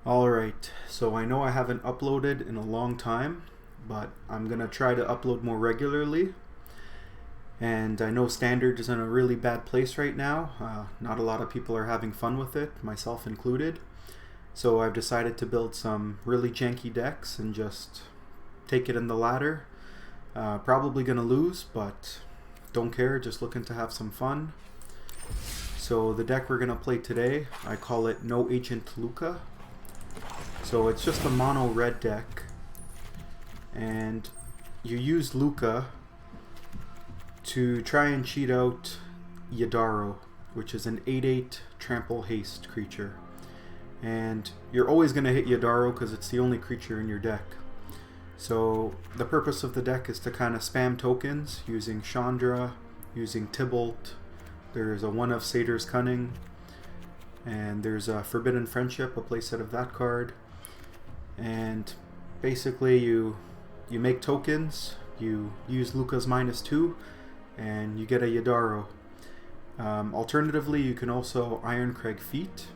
Alright, so I know I haven't uploaded in a long time, but I'm going to try to upload more regularly. And I know Standard is in a really bad place right now. Not a lot of people are having fun with it, myself included. So I've decided to build some really janky decks and just take it in the ladder. Probably going to lose, but don't care, just looking to have some fun. So the deck we're going to play today, I call it No Agent Lukka. So it's just a mono red deck, and you use Lukka to try and cheat out Yadaro, which is an 8/8 trample haste creature. And you're always going to hit Yadaro because it's the only creature in your deck. So the purpose of the deck is to kind of spam tokens using Chandra, using Tybalt. There's a 1 of Satyr's Cunning, and there's a Forbidden Friendship, a playset of that card. And basically you make tokens, you use Lukka's -2, and you get a Yadaro. Alternatively, you can also Ironcrag Feat.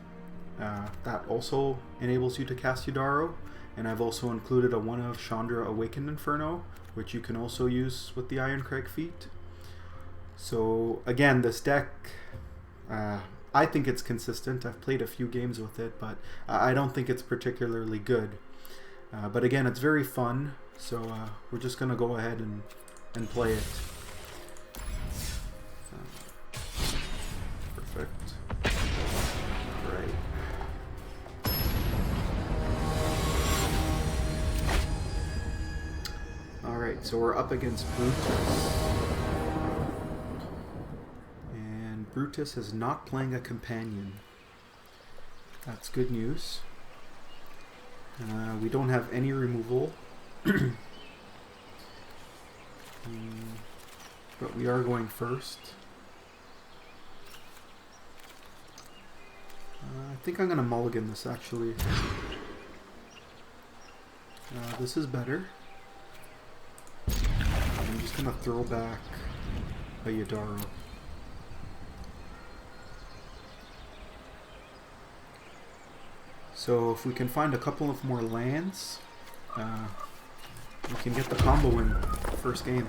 That also enables you to cast Yadaro. And I've also included a 1 of Chandra Awakened Inferno, which you can also use with the Ironcrag Feat. So again, this deck, I think it's consistent. I've played a few games with it, but I don't think it's particularly good. But again, it's very fun, so we're just going to go ahead and play it. Perfect. Right. Alright, so we're up against Brutus. And Brutus is not playing a companion. That's good news. We don't have any removal. But we are going first. I think I'm going to mulligan this actually. This is better. I'm just going to throw back a Yadaro. So if we can find a couple of more lands, we can get the combo in the first game.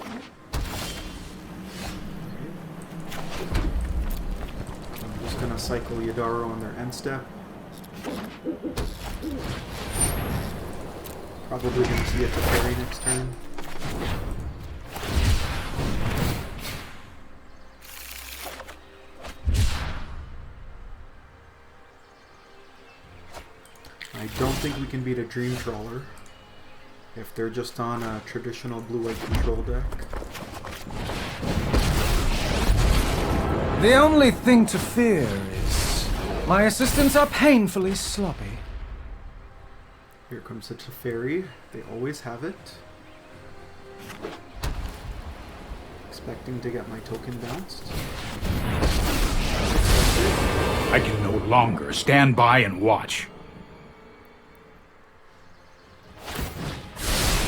Okay. I'm just going to cycle Yadaro on their end step. Probably going to see it to Teferi next turn. I don't think we can beat a Dream Trawler if they're just on a traditional blue-white control deck. The only thing to fear is my assistants are painfully sloppy. Here comes the Teferi. They always have it. Expecting to get my token bounced. I can no longer stand by and watch.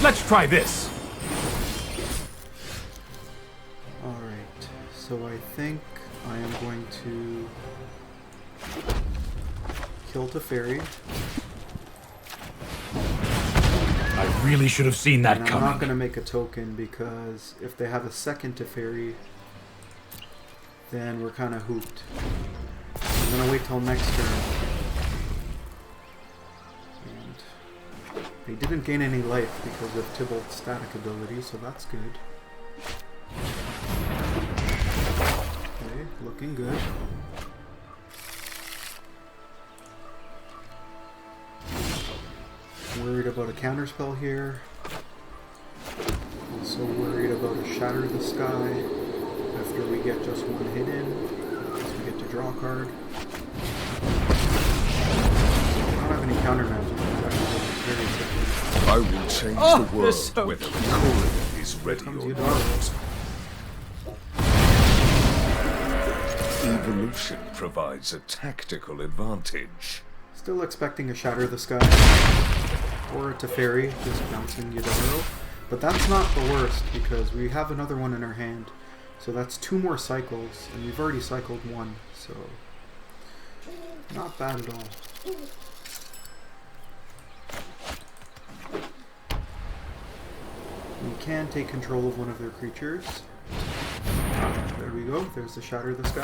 Let's try this. Alright, so I think I am going to kill Teferi. I really should have seen that coming. I'm not going to make a token because if they have a second Teferi, then we're kind of hooped. I'm going to wait till next turn. They didn't gain any life because of Tybalt's static ability, so that's good. Okay, looking good. Worried about a counterspell here. Also worried about a Shatter the Sky after we get just one hit in, because we get to draw a card. I don't have any counter magic. I will change the world whether Corin is ready or not. Evolution provides a tactical advantage. Still expecting a Shatter the Sky or a Teferi, just bouncing Yadaro. But that's not the worst because we have another one in our hand. So that's 2 more cycles, and we've already cycled 1, so Not bad at all. We can take control of one of their creatures. There we go. There's the Shatter the Sky.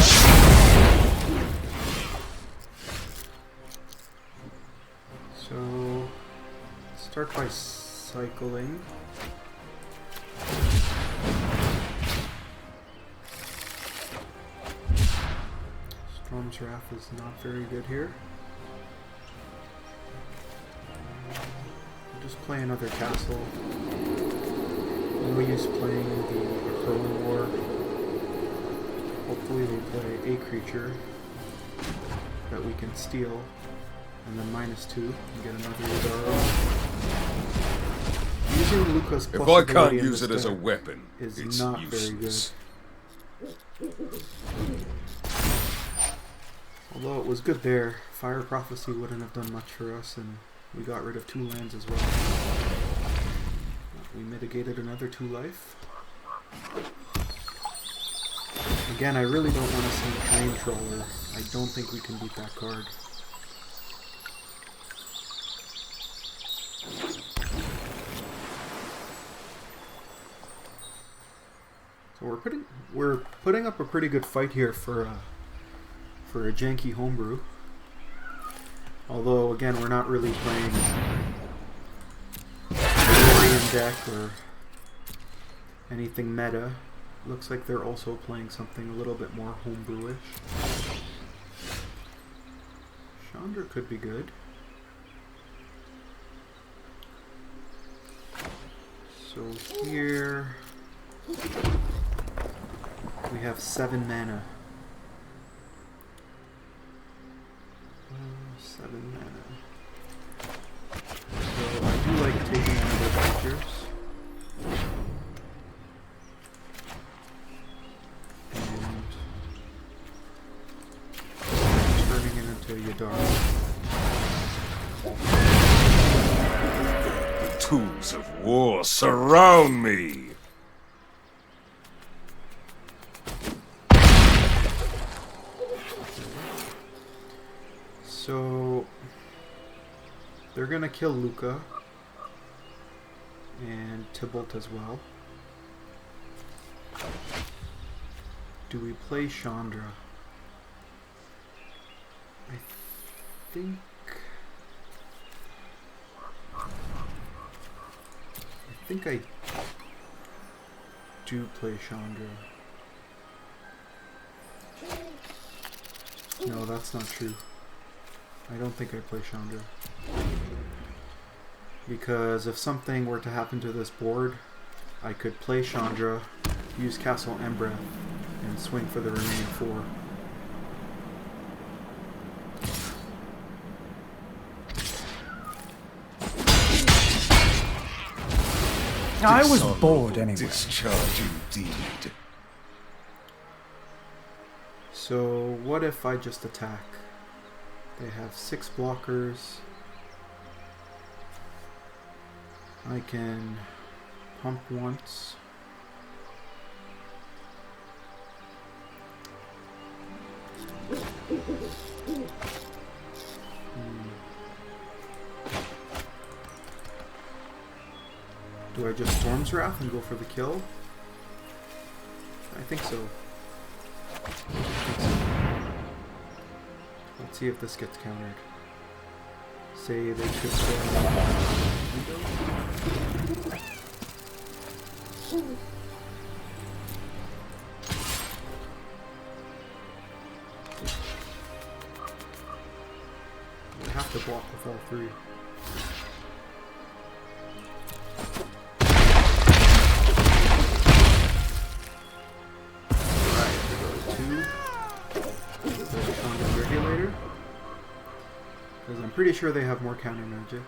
So, start by cycling. Storm's Wrath is not very good here. We'll just play another castle. We use playing the Hurl War. Hopefully they play a creature that we can steal, and then -2 and get another Udaro. Using Lukka's if I can't use it as a weapon, is it's not useless. very good. Although it was good there, Fire Prophecy wouldn't have done much for us, and we got rid of 2 lands as well. We mitigated another 2 life. Again, I really don't want to see Train Troller. I don't think we can beat that card. So we're putting up a pretty good fight here for a janky homebrew. Although again, we're not really playing a deck or anything meta. Looks like they're also playing something a little bit more homebrewish. Chandra could be good. So here we have 7 mana. 7 mana. So I do like taking on the creatures. And turning it into Yadar. The tools of war surround me! So they're gonna kill Lukka and Tybalt as well. Do we play Chandra? I think I do play Chandra. No, that's not true. I don't think I play Chandra. Because if something were to happen to this board, I could play Chandra, use Castle Embreth, and swing for the remaining 4. I was bored anyway. Discharge indeed. So what if I just attack? They have 6 blockers. I can pump once. Do I just Storm's Wrath and go for the kill? I think so. Let's see if this gets countered. Say they could I have to block with all 3. Pretty sure they have more counter magic.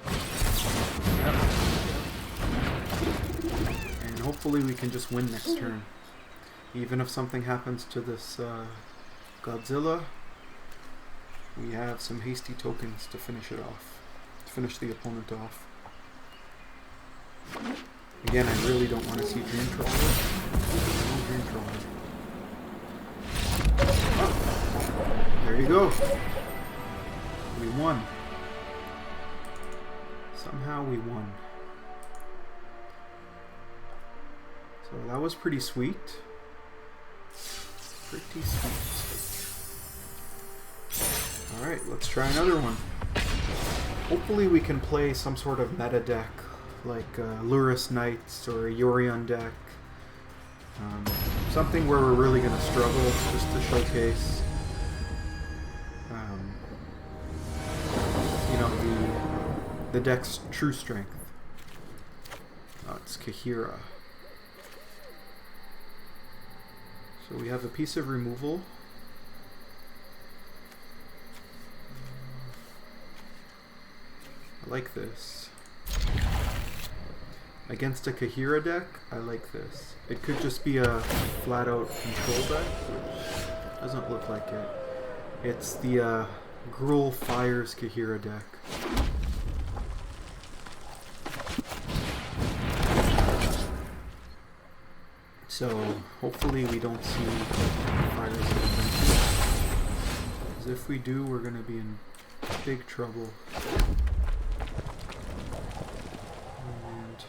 Yep. And hopefully we can just win next turn. Even if something happens to this Godzilla, we have some hasty tokens to finish it off. To finish the opponent off. Again, I really don't want to see Dream Trawler. No Dream Trawler. Oh, there you go. We won. Somehow we won. So that was pretty sweet. Pretty sweet. Alright, let's try another one. Hopefully we can play some sort of meta deck, like Luris Knights or a Yorion deck. Something where we're really going to struggle, just to showcase you know, the deck's true strength. It's Kahira. So we have a piece of removal. I like this. Against a Kahira deck, I like this. It could just be a flat-out control deck, which doesn't look like it. It's the Gruul Fires Kahira deck. So hopefully we don't see fires eventually. Because if we do, we're going to be in big trouble. And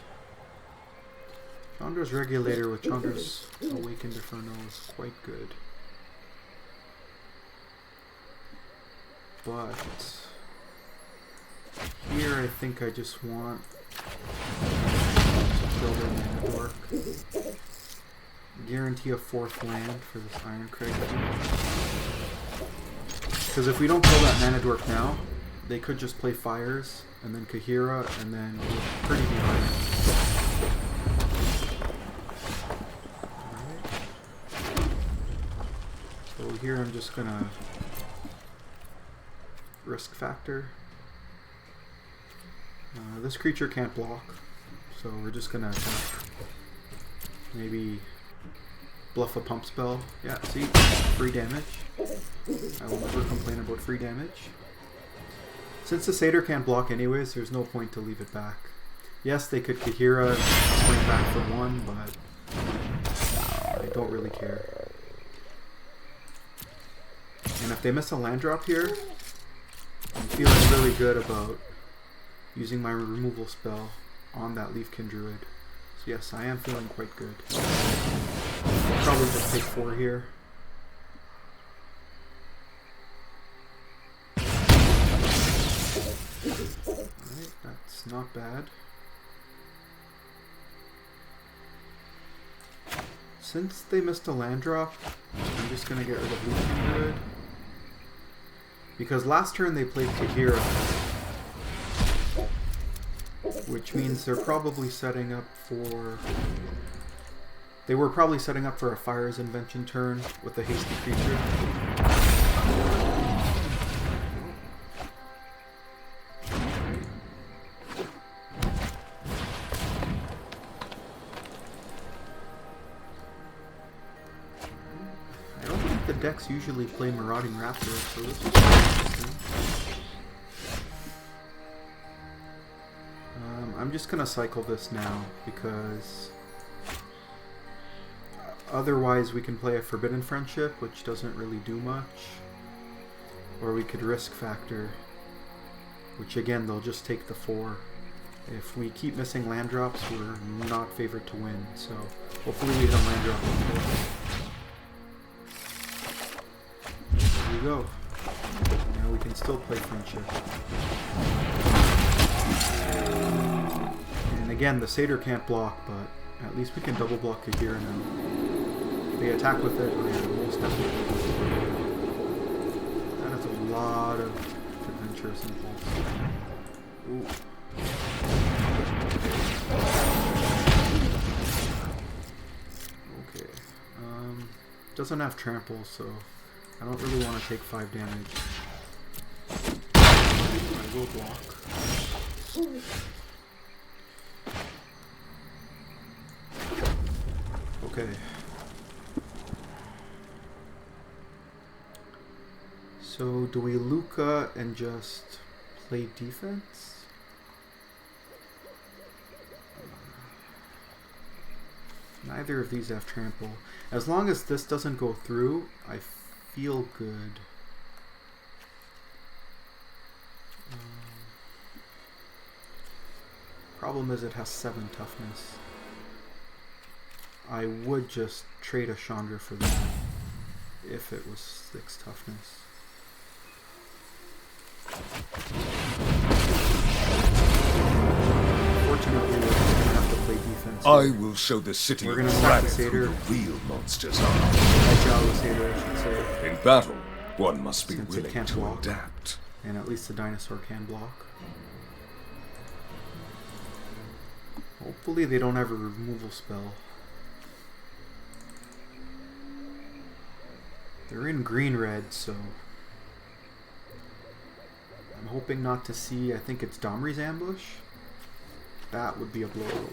Chandra's Regulator with Chandra's Awakened Inferno is quite good. But here I think I just want to build a mana dork. Guarantee a 4th land for this Iron Crag. Because if we don't kill that mana dork now, they could just play Fires and then Kahira and then we're pretty behind. Alright. So here I'm just gonna risk factor. This creature can't block, so we're just gonna attack. Maybe bluff a pump spell. Yeah, see? Free damage. I will never complain about free damage. Since the Satyr can't block anyways, there's no point to leave it back. Yes, they could Kahira swing back for 1, but I don't really care. And if they miss a land drop here, I'm feeling really good about using my removal spell on that Leafkin Druid. So yes, I am feeling quite good. I'll probably just take 4 here. Alright, that's not bad. Since they missed a land drop, I'm just going to get rid of Leafkin Druid. Because last turn they played Kahira, which means they're probably setting up for... They were probably setting up for a Fire's Invention turn with a hasty creature. I don't think the decks usually play Marauding Raptor, so this is interesting. I'm just gonna cycle this now because otherwise we can play a Forbidden Friendship, which doesn't really do much, or we could risk factor, which again they'll just take the 4. If we keep missing land drops, we're not favored to win, so hopefully we hit a land drop. There you go. Now we can still play Friendship. And again, the Satyr can't block, but at least we can double block Kahira now. If they attack with it, yeah, most definitely. That is a lot of adventurous impulse. Ooh. Okay. Doesn't have trample, so I don't really want to take 5 damage. I will block. Okay. So do we Lukka and just play defense? Neither of these have trample. As long as this doesn't go through, I feel good. Problem is it has 7 toughness. I would just trade a Chandra for that if it was 6 toughness. Fortunately, we're just gonna have to play defense. I will show the city We're of gonna sack the Dragon Satyr. who the real monsters are. Agile the Satyr, I should say. In battle, one must be Since it willing can't to block. adapt. And at least the dinosaur can block. Hopefully they don't have a removal spell. They're in green-red, so I'm hoping not to see, I think it's Domri's Ambush. That would be a blow. Ooh.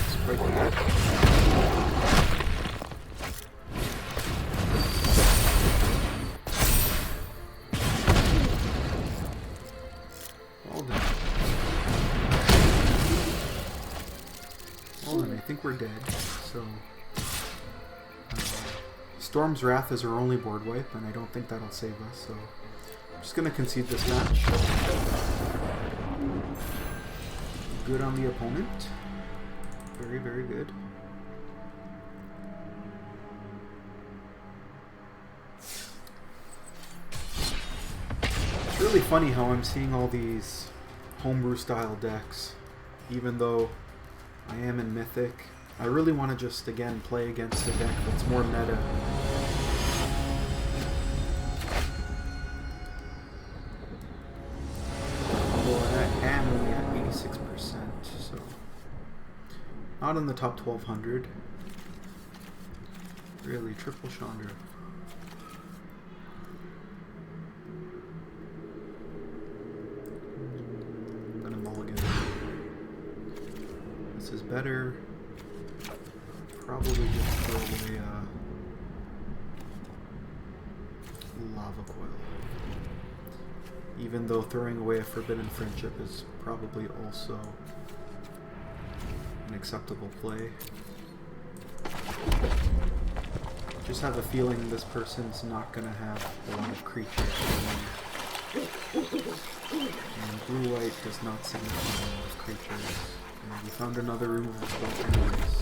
It's quite good. Well done. Well then, I think we're dead, so... Storm's Wrath is our only board wipe, and I don't think that'll save us, so... I'm just gonna concede this match. Good on the opponent. Very, very good. It's really funny how I'm seeing all these homebrew style decks, even though I am in Mythic. I really want to just, again, play against a deck that's more meta. Although I am only at 86%, so... Not in the top 1200. Really, triple Chandra. I'm gonna mulligan. This is better. Probably just throw away Lava Coil. Even though throwing away a Forbidden Friendship is probably also an acceptable play. Just have a feeling this person's not gonna have a lot of creatures. And blue-white does not seem to have a lot of creatures. And we found another removal spell anyways.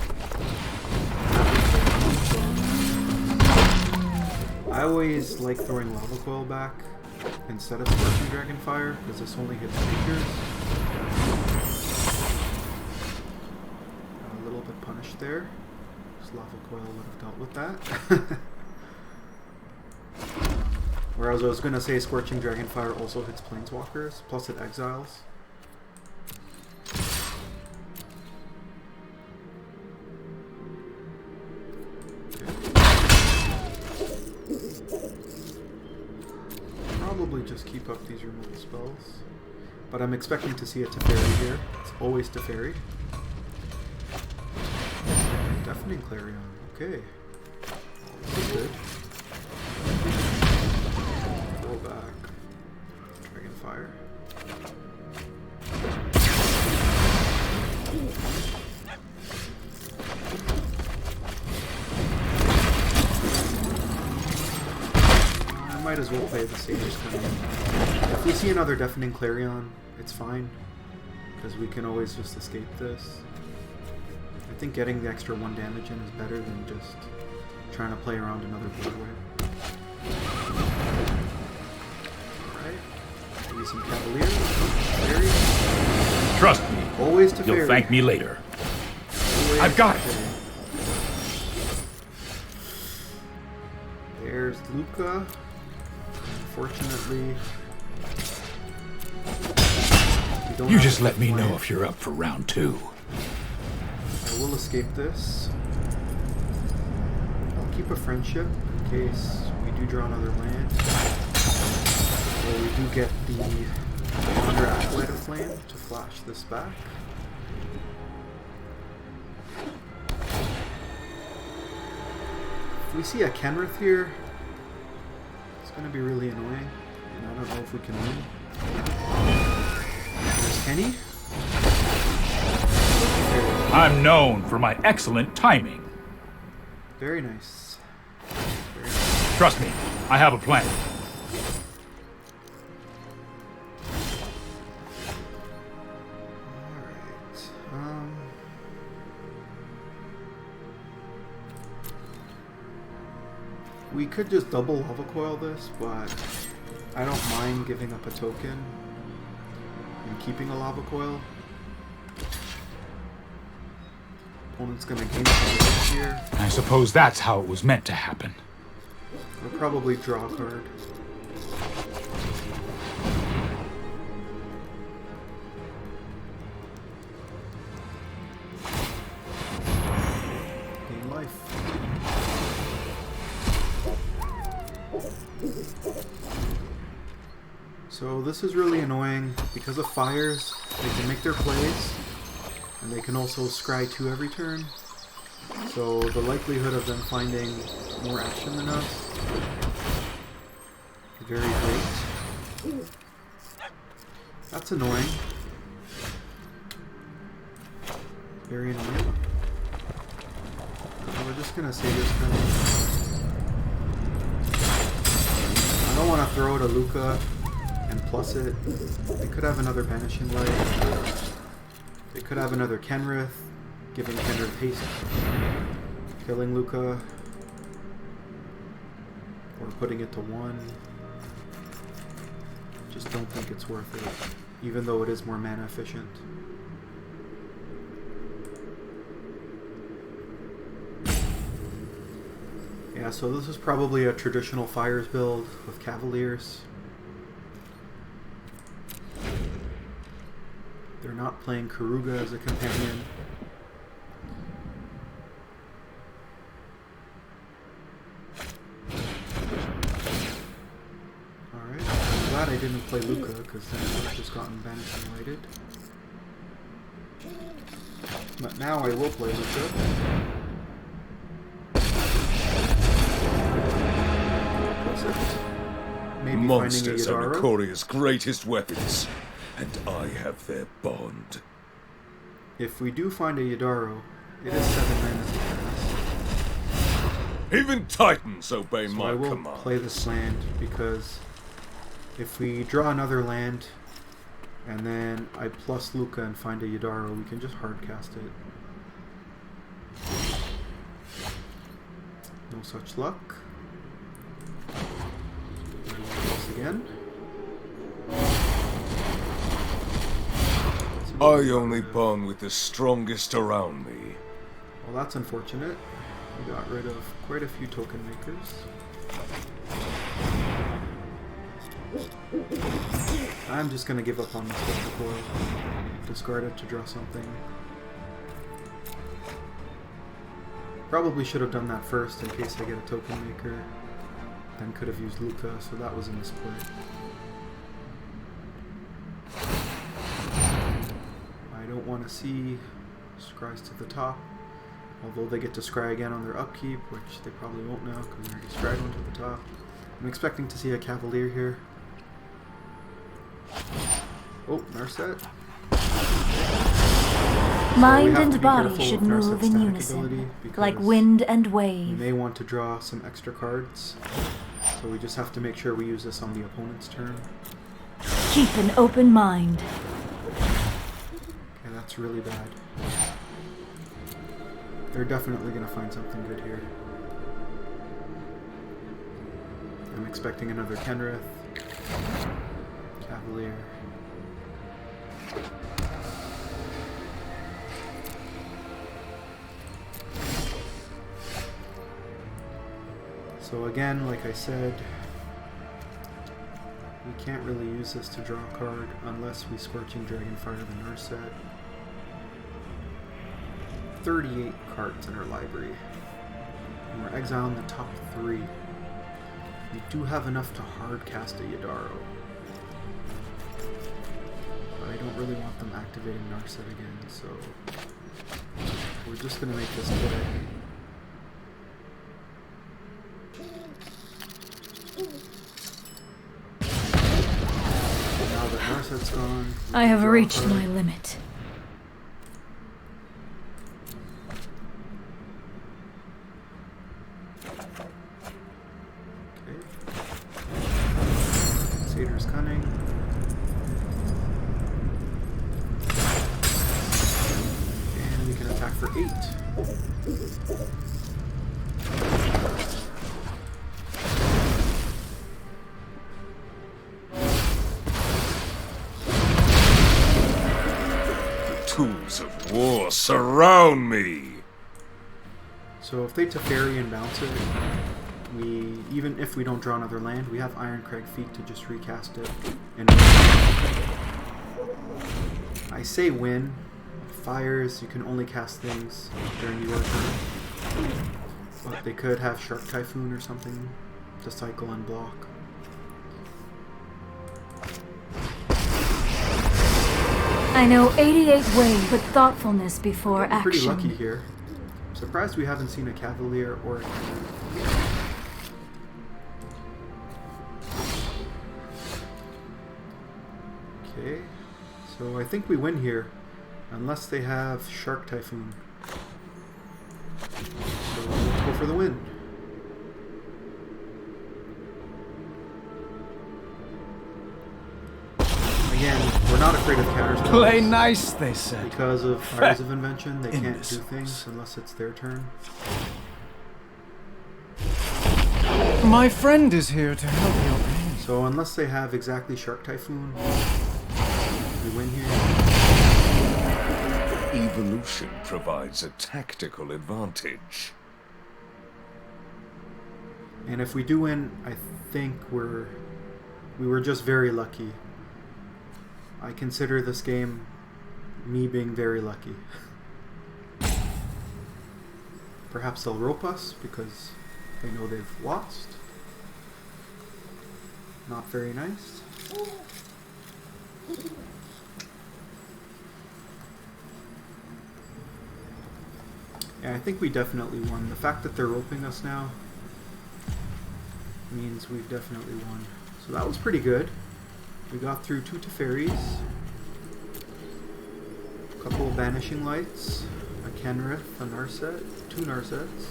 I always like throwing Lava Coil back instead of Scorching Dragonfire, because this only hits creatures. Got a little bit punished there. This Lava Coil would have dealt with that. Whereas I was going to say Scorching Dragonfire also hits Planeswalkers, plus it exiles. Probably just keep up these removal spells. But I'm expecting to see a Teferi here. It's always Teferi. Deafening Clarion. Okay. This is good. Roll back. Dragonfire. I might as well play the Satyrs coming in. If we see another Deafening Clarion, it's fine. Because we can always just escape this. I think getting the extra 1 damage in is better than just trying to play around another board wipe. Alright. Maybe some Cavalier. Teferi. Trust me. Always Teferi. You'll thank me later. Always I've got it. Teferi. There's Lukka. Unfortunately, You just let me know if you're up for round 2. I will escape this. I'll keep a friendship in case we do draw another land. Or we do get the Under Acolyte of Flame to flash this back. If we see a Kenrith here, it's going to be really annoying, and I don't know if we can win. There's Kenny. I'm known for my excellent timing. Very nice. Very nice. Trust me, I have a plan. Alright. We could just double lava coil this, but I don't mind giving up a token and keeping a lava coil. Opponent's gonna gain some life here. I suppose that's how it was meant to happen. We'll probably draw a card. Gain life. So this is really annoying. Because of fires, they can make their plays, and they can also scry 2 every turn. So the likelihood of them finding more action than us is very great. That's annoying. Very annoying. We're just gonna say this kind of. I don't want to throw it a Lukka and plus it. They could have another Banishing Light. They could have another Kenrith, giving Kenrith haste, killing Lukka, or putting it to 1. Just don't think it's worth it, even though it is more mana efficient. Yeah, so this is probably a traditional Fires build with Cavaliers. They're not playing Karuga as a companion. Alright, I'm glad I didn't play Lukka, because then I would have just gotten Banishing Lighted. But now I will play Lukka. Maybe Monsters are Yadara. Ikora's greatest weapons, and I have their bond. If we do find a Yadaro, it is 7 mana to cast. Even Titans obey So my I will command. play this land, because if we draw another land and then I plus Lukka and find a Yadaro, we can just hard cast it. No such luck. Plus again. I only bond with the strongest around me. Well, that's unfortunate. We got rid of quite a few token makers. I'm just gonna give up on this coil. Discard it to draw something. Probably should have done that first in case I get a token maker. Then could have used Lukka, so that was a misplay. I don't want to see scries to the top. Although they get to scry again on their upkeep, which they probably won't now because they already scryed one to the top. I'm expecting to see a Cavalier here. Oh, Narset. Mind and body should move in unison, like wind and We wave. may want to draw some extra cards, so we just have to make sure we use this on the opponent's turn. Keep an open mind. Okay, that's really bad. They're definitely going to find something good here. I'm expecting another Kenrith. Cavalier. So again, like I said, we can't really use this to draw a card unless we Scorching Dragonfire the Narset. 38 cards in our library. And we're exiling the top 3. We do have enough to hard cast a Yadaro. But I don't really want them activating Narset again, so we're just going to make this play. Now that Narset's gone, I have draw a reached card. my limit. Cunning. And we can attack for 8. Tools of war surround me! So if they Teferi and bounce it, even if we don't draw another land, we have Ironcrag Feet to just recast it and win. I say win. Fires, you can only cast things during your turn. But they could have Shark Typhoon or something to cycle and block. I know 88 ways, but thoughtfulness before action. Pretty lucky here. Surprised we haven't seen a Cavalier or a Cannon. Okay, so I think we win here, unless they have Shark Typhoon. So let's go for the win. Again, we're not afraid of counters. Play nice, they said. Because of Fires of Invention, they can't do things unless it's their turn. My friend is here to help your pain. So unless they have exactly Shark Typhoon, we win here. Evolution provides a tactical advantage. And if we do win, I think we were just very lucky. I consider this game me being very lucky. Perhaps they'll rope us because they know they've lost. Not very nice. Yeah, I think we definitely won. The fact that they're roping us now means we've definitely won. So that was pretty good. We got through 2 Teferis, a couple of Banishing Lights, a Kenrith, a Narset, 2 Narsets.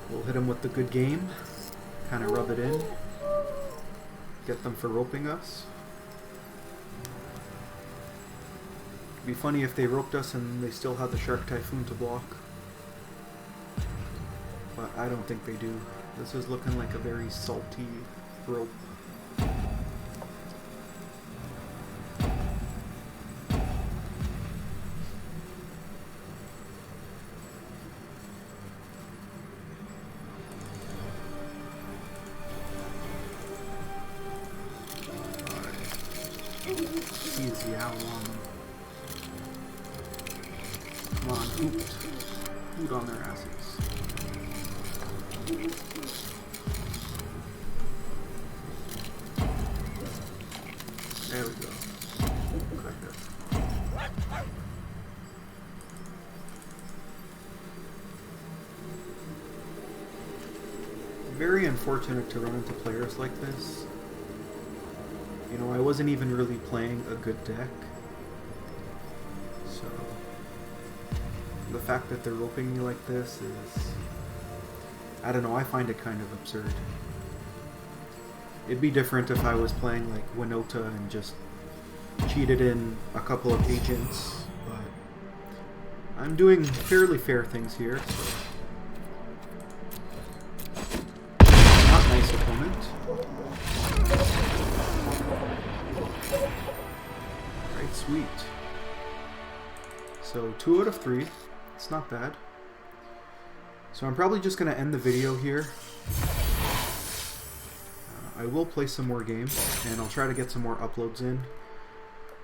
We'll hit them with the good game, kind of rub it in, get them for roping us. It'd be funny if they roped us and they still had the Shark Typhoon to block. But I don't think they do. This is looking like a very salty rope. Easy out on them. Come on, hoot. Hoot on their asses. There we go. Kind of. Very unfortunate to run into players like this. You know, I wasn't even really playing a good deck. So, the fact that they're roping me like this is... I don't know, I find it kind of absurd. It'd be different if I was playing like Winota and just cheated in a couple of agents, but I'm doing fairly fair things here, so... Not nice opponent. Alright, sweet. So 2 out of 3. It's not bad. So I'm probably just going to end the video here. I will play some more games, and I'll try to get some more uploads in.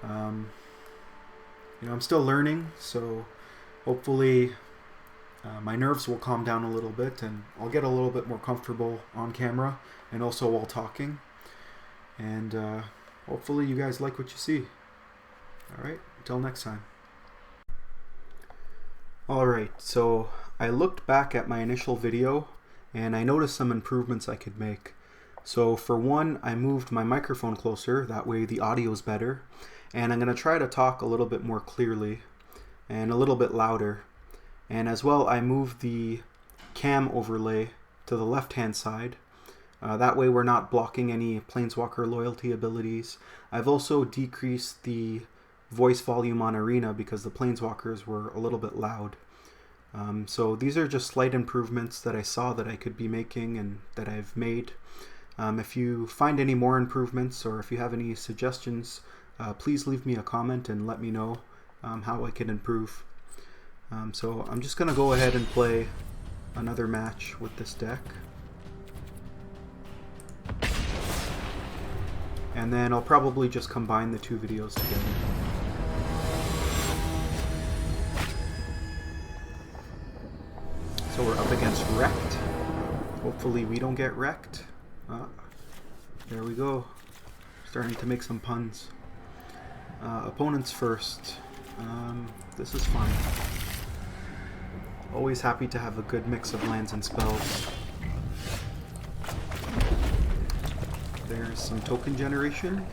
You know, I'm still learning, so hopefully my nerves will calm down a little bit, and I'll get a little bit more comfortable on camera, and also while talking. And hopefully you guys like what you see. Alright, until next time. Alright, so I looked back at my initial video and I noticed some improvements I could make. So for one, I moved my microphone closer, that way the audio is better. And I'm going to try to talk a little bit more clearly and a little bit louder. And as well, I moved the cam overlay to the left hand side. That way we're not blocking any planeswalker loyalty abilities. I've also decreased the voice volume on Arena because the planeswalkers were a little bit loud. So these are just slight improvements that I saw that I could be making and that I've made. If you find any more improvements or if you have any suggestions, please leave me a comment and let me know how I can improve. So I'm just going to go ahead and play another match with this deck. And then I'll probably just combine the two videos together. So we're up against Wrecked. Hopefully we don't get wrecked. There we go. Starting to make some puns. Opponents first. This is fine. Always happy to have a good mix of lands and spells. There's some token generation.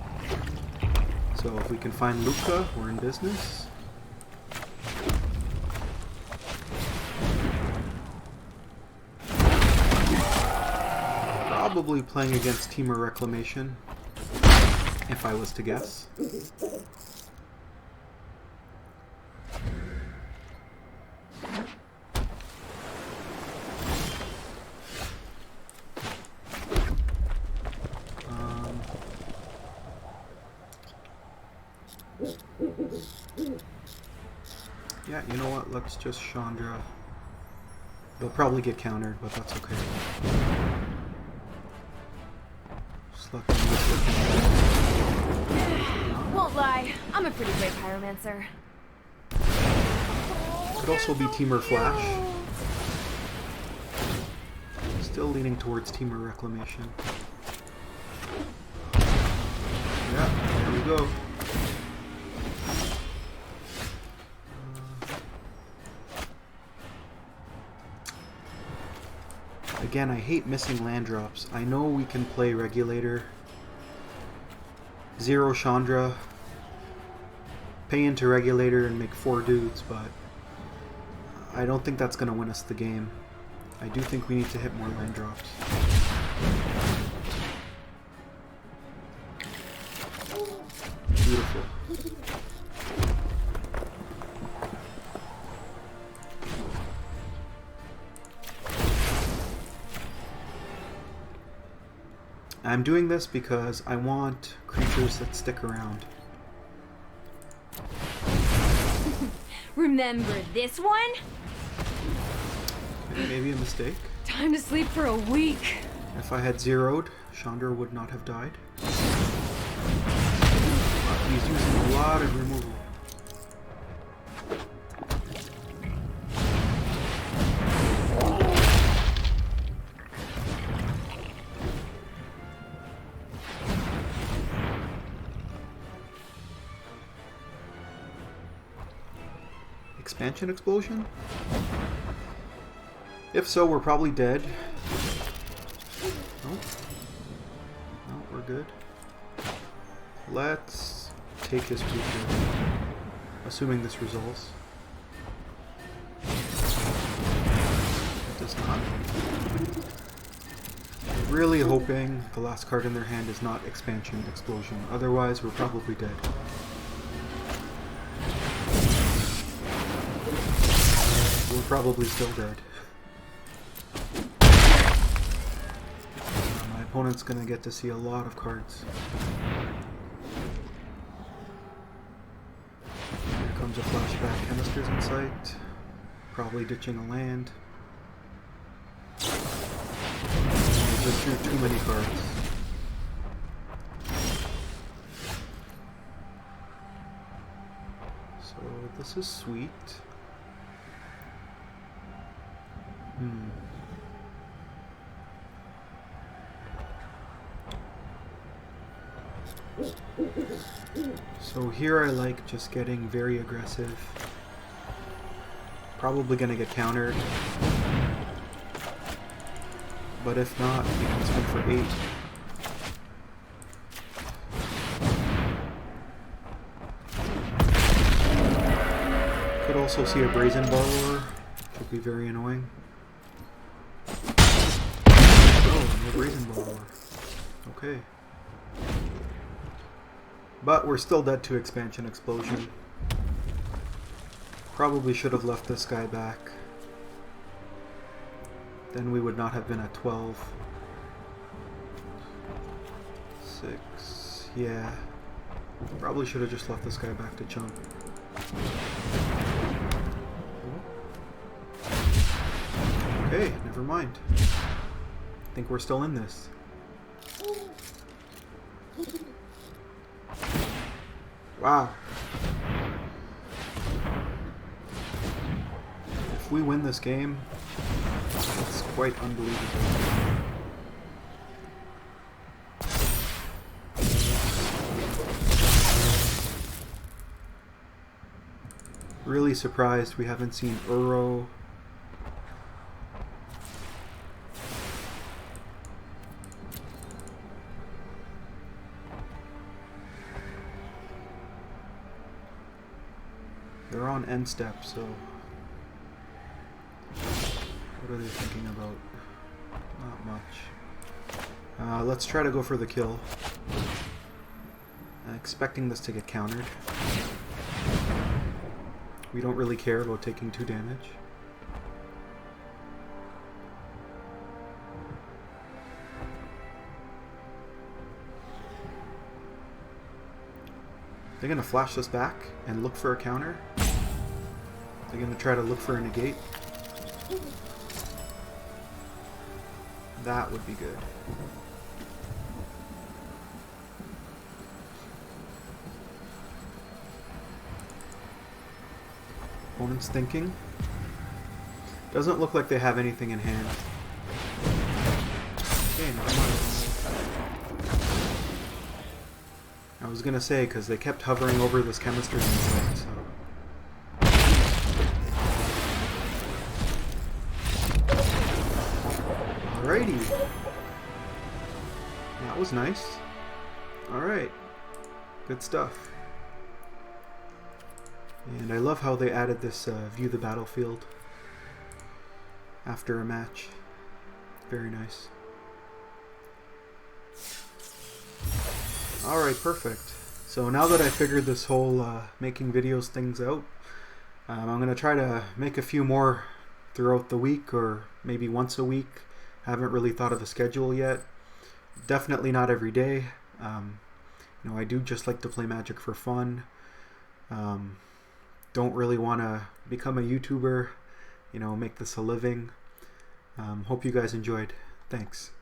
So if we can find Lukka, we're in business. Probably playing against Temur Reclamation, if I was to guess. Yeah, you know what? Let's just Chandra. They'll probably get countered, but that's okay. Just let them use their counter. Won't lie, I'm a pretty great pyromancer. Could also be Temur Flash. Still leaning towards Temur Reclamation. Yeah, there we go. Again, I hate missing land drops. I know we can play Regulator, 0 Chandra, pay into Regulator and make 4 dudes, but I don't think that's going to win us the game. I do think we need to hit more land drops. Beautiful. I'm doing this because I want creatures that stick around. Remember this one? Okay, maybe a mistake. Time to sleep for a week. If I had zeroed, Chandra would not have died. He's using a lot of removal. Expansion explosion? If so, we're probably dead. Nope. No, we're good. Let's take his creature. Assuming this resolves. It does not. Really hoping the last card in their hand is not expansion explosion. Otherwise, we're probably dead. We're probably still dead. My opponent's gonna get to see a lot of cards. Here comes a flashback. Chemister's in sight. Probably ditching a land. We just drew too many cards. So this is sweet. So here I like just getting very aggressive. Probably gonna get countered. But if not, we can spin for 8. Could also see a Brazen Borrower, which would be very annoying. Oh, no Brazen Borrower. Okay. But we're still dead to Expansion Explosion. Probably should have left this guy back. Then we would not have been at 12. 6. Yeah. Probably should have just left this guy back to chump. Okay, never mind. I think we're still in this. Wow. If we win this game, it's quite unbelievable. Really surprised we haven't seen Uro. They're on end step, so what are they thinking about? Not much. Let's try to go for the kill. Expecting this to get countered. We don't really care about taking 2 damage. They're gonna flash this back and look for a counter. They're gonna try to look for a negate. That would be good. Opponent's thinking. Doesn't look like they have anything in hand. Okay, never mind. I was gonna say, because they kept hovering over this chemistry inside, so. Alrighty. That was nice. Alright. Good stuff. And I love how they added this view the battlefield after a match. Very nice. Alright, perfect. So now that I figured this whole making videos things out, I'm going to try to make a few more throughout the week, or maybe once a week. Haven't really thought of the schedule yet. Definitely not every day. You know, I do just like to play Magic for fun. Don't really want to become a YouTuber, you know, make this a living. Hope you guys enjoyed. Thanks.